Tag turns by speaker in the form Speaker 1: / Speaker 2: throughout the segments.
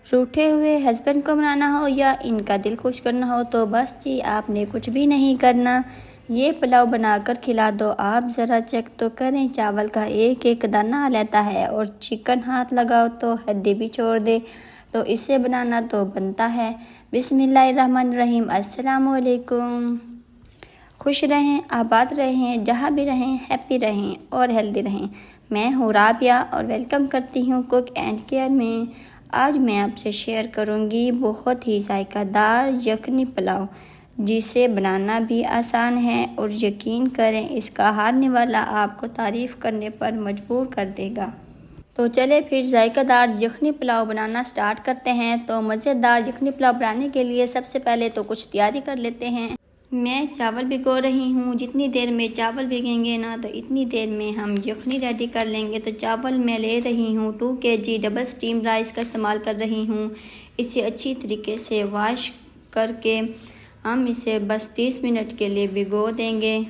Speaker 1: रूठे हुए हस्बैंड को मनाना हो या इनका दिल खुश करना हो तो बस जी आपने कुछ भी नहीं करना। ये पुलाव बनाकर खिला दो, आप ज़रा चेक तो करें, चावल का एक एक दाना लेता है और चिकन हाथ लगाओ तो हड्डी भी छोड़ दे। तो इसे बनाना तो बनता है। बिस्मिल्लाहिर्रहमानिर्रहीम। अस्सलाम वालेकुम। खुश रहें, आबाद रहें, जहाँ भी रहें हैप्पी रहें और हेल्दी रहें। मैं हूँ राबिया और वेलकम करती हूँ कुक एंड केयर में। आज मैं आपसे शेयर करूँगी बहुत ही जायकादार यखनी पुलाव, जिसे बनाना भी आसान है और यकीन करें इसका हारने वाला आपको तारीफ़ करने पर मजबूर कर देगा। तो चले फिर जायकादार यखनी पुलाव बनाना स्टार्ट करते हैं। तो मज़ेदार यखनी पुलाव बनाने के लिए सबसे पहले तो कुछ तैयारी कर लेते हैं। मैं चावल भिगो रही हूँ। जितनी देर में चावल भिगेंगे ना तो इतनी देर में हम यखनी रेडी कर लेंगे। तो चावल मैं ले रही हूँ 2 kg डबल स्टीम राइस का इस्तेमाल कर रही हूँ। इसे अच्छी तरीके से वॉश करके हम इसे बस 30 मिनट के लिए भिगो देंगे।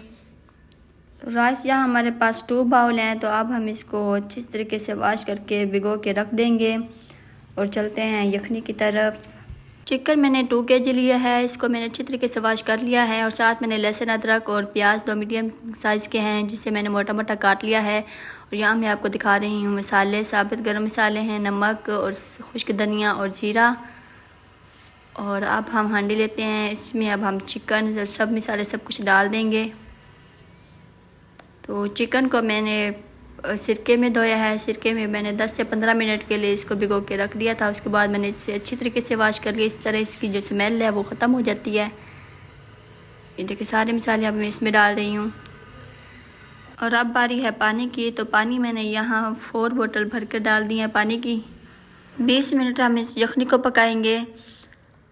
Speaker 1: राइस यहाँ हमारे पास 2 बाउल हैं, तो अब हम इसको अच्छी तरीके से वॉश करके भिगो के रख देंगे और चलते हैं यखनी की तरफ। चिकन मैंने 2 kg लिया है, इसको मैंने अच्छी तरीके से वॉश कर लिया है और साथ मैंने लहसुन अदरक और प्याज 2 मीडियम साइज़ के हैं, जिसे मैंने मोटा मोटा काट लिया है। और यहाँ मैं आपको दिखा रही हूँ मसाले, साबित गरम मसाले हैं, नमक और खुश्क धनिया और जीरा। और अब हम हांडी लेते हैं, इसमें अब हम चिकन सब मसाले सब कुछ डाल देंगे। तो चिकन को मैंने सिरके में धोया है। सिरके में मैंने 10 से 15 मिनट के लिए इसको भिगो के रख दिया था। उसके बाद मैंने इसे अच्छी तरीके से वॉश कर लिया। इस तरह इसकी जो स्मेल है वो ख़त्म हो जाती है। ये देखिए सारे मसाले अब मैं इसमें डाल रही हूँ। और अब बारी है पानी की। तो पानी मैंने यहाँ 4 बोतल भर के डाल दी है पानी की। 20 मिनट हम इस यखनी को पकाएंगे।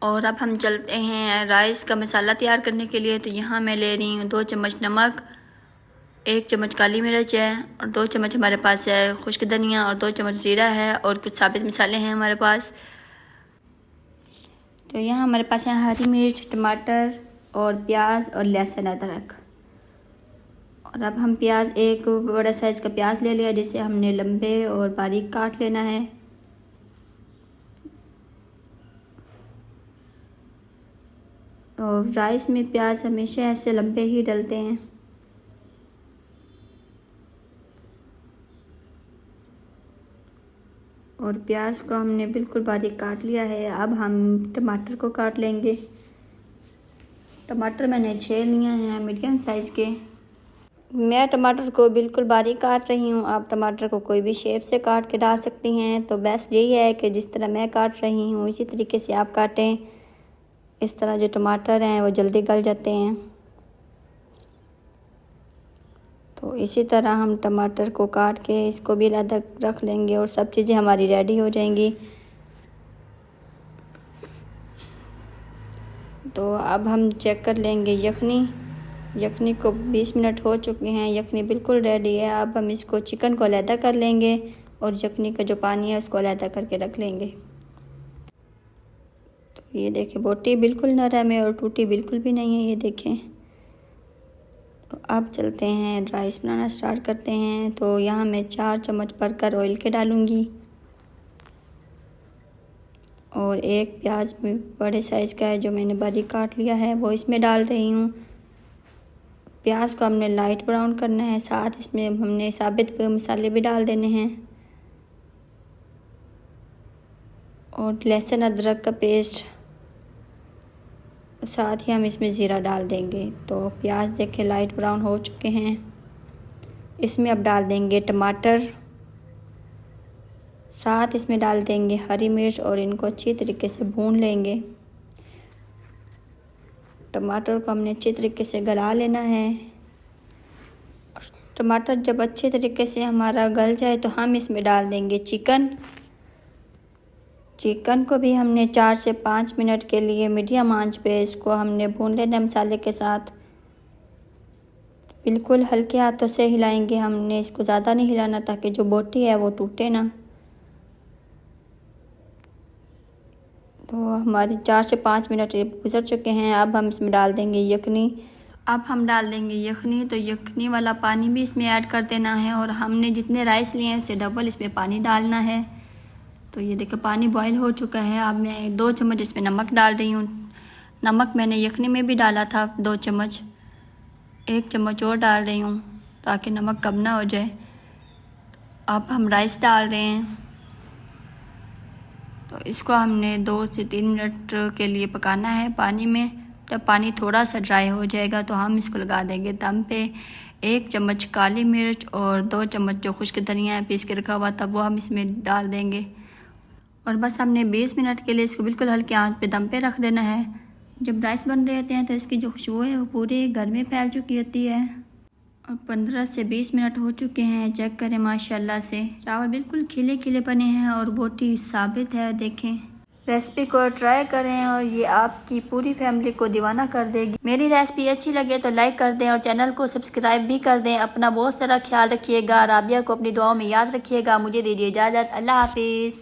Speaker 1: और अब हम चलते हैं राइस का मसाला तैयार करने के लिए। तो यहाँ मैं ले रही हूँ 2 चम्मच नमक, 1 चम्मच काली मिर्च है और 2 चम्मच हमारे पास है खुश्क धनिया और 2 चम्मच जीरा है और कुछ साबित मसाले हैं हमारे पास। तो यहाँ हमारे पास है हरी मिर्च, टमाटर और प्याज और लहसुन अदरक। और अब हम प्याज, एक बड़ा साइज़ का प्याज ले लिया, जिसे हमने लंबे और बारीक काट लेना है। और राइस में प्याज हमेशा ऐसे लंबे ही डलते हैं। और प्याज को हमने बिल्कुल बारीक काट लिया है। अब हम टमाटर को काट लेंगे। टमाटर मैंने 6 लिए हैं मीडियम साइज़ के। मैं टमाटर को बिल्कुल बारीक काट रही हूँ। आप टमाटर को कोई भी शेप से काट के डाल सकती हैं। तो बेस्ट यही है कि जिस तरह मैं काट रही हूँ इसी तरीके से आप काटें। इस तरह जो टमाटर हैं वो जल्दी गल जाते हैं। तो इसी तरह हम टमाटर को काट के इसको भी अलग रख लेंगे और सब चीज़ें हमारी रेडी हो जाएंगी। तो अब हम चेक कर लेंगे यखनी को 20 मिनट हो चुके हैं। यखनी बिल्कुल रेडी है। अब हम इसको चिकन को अलग कर लेंगे और यखनी का जो पानी है उसको अलग करके रख लेंगे। तो ये देखें बोटी बिल्कुल नरम है और टूटी बिल्कुल भी नहीं है, ये देखें। तो अब चलते हैं राइस बनाना स्टार्ट करते हैं। तो यहाँ मैं 4 चम्मच भरकर ऑयल के डालूँगी और एक प्याज में बड़े साइज़ का है जो मैंने बारीक काट लिया है वो इसमें डाल रही हूँ। प्याज को हमने लाइट ब्राउन करना है, साथ इसमें हमने साबित मसाले भी डाल देने हैं और लहसुन अदरक का पेस्ट, साथ ही हम इसमें ज़ीरा डाल देंगे। तो प्याज देखें लाइट ब्राउन हो चुके हैं। इसमें अब डाल देंगे टमाटर, साथ इसमें डाल देंगे हरी मिर्च और इनको अच्छी तरीके से भून लेंगे। टमाटर को हमने अच्छी तरीके से गला लेना है। टमाटर जब अच्छे तरीके से हमारा गल जाए तो हम इसमें डाल देंगे चिकन को भी हमने 4 से 5 मिनट के लिए मीडियम आंच पे इसको हमने भून लेना मसाले के साथ। बिल्कुल हल्के हाथों से हिलाएंगे हमने, इसको ज़्यादा नहीं हिलाना ताकि जो बोटी है वो टूटे ना। तो हमारी 4 से 5 मिनट गुजर चुके हैं। अब हम इसमें डाल देंगे यखनी। तो यखनी वाला पानी भी इसमें ऐड कर देना है और हमने जितने राइस लिए हैं उससे डबल इसमें पानी डालना है। तो ये देखो पानी बॉईल हो चुका है। अब मैं 2 चम्मच इसमें नमक डाल रही हूँ। नमक मैंने यखनी में भी डाला था 2 चम्मच, 1 चम्मच और डाल रही हूँ ताकि नमक कम ना हो जाए। अब हम राइस डाल रहे हैं। तो इसको हमने 2 से 3 मिनट के लिए पकाना है पानी में। जब पानी थोड़ा सा ड्राई हो जाएगा तो हम इसको लगा देंगे दम पे। 1 चम्मच काली मिर्च और 2 चम्मच जो खुश्क धनिया है पीस के रखा हुआ था वो हम इसमें डाल देंगे। और बस हमने 20 मिनट के लिए इसको बिल्कुल हल्की आंच पे दम पे रख देना है। जब राइस बन रहे होते हैं तो इसकी जो खुशबू है वो पूरे घर में फैल चुकी होती है। और 15 से 20 मिनट हो चुके हैं। चेक करें माशाल्लाह से चावल बिल्कुल खिले खिले बने हैं और बोटी साबित है। देखें, रेसिपी को ट्राई करें और ये आपकी पूरी फैमिली को दीवाना कर देगी। मेरी रेसिपी अच्छी लगे तो लाइक कर दें और चैनल को सब्सक्राइब भी कर दें। अपना बहुत सारा ख्याल रखिएगा। राबिया को अपनी दुआओं में याद रखिएगा। मुझे दीजिए इजाज़त। अल्लाह हाफिज़।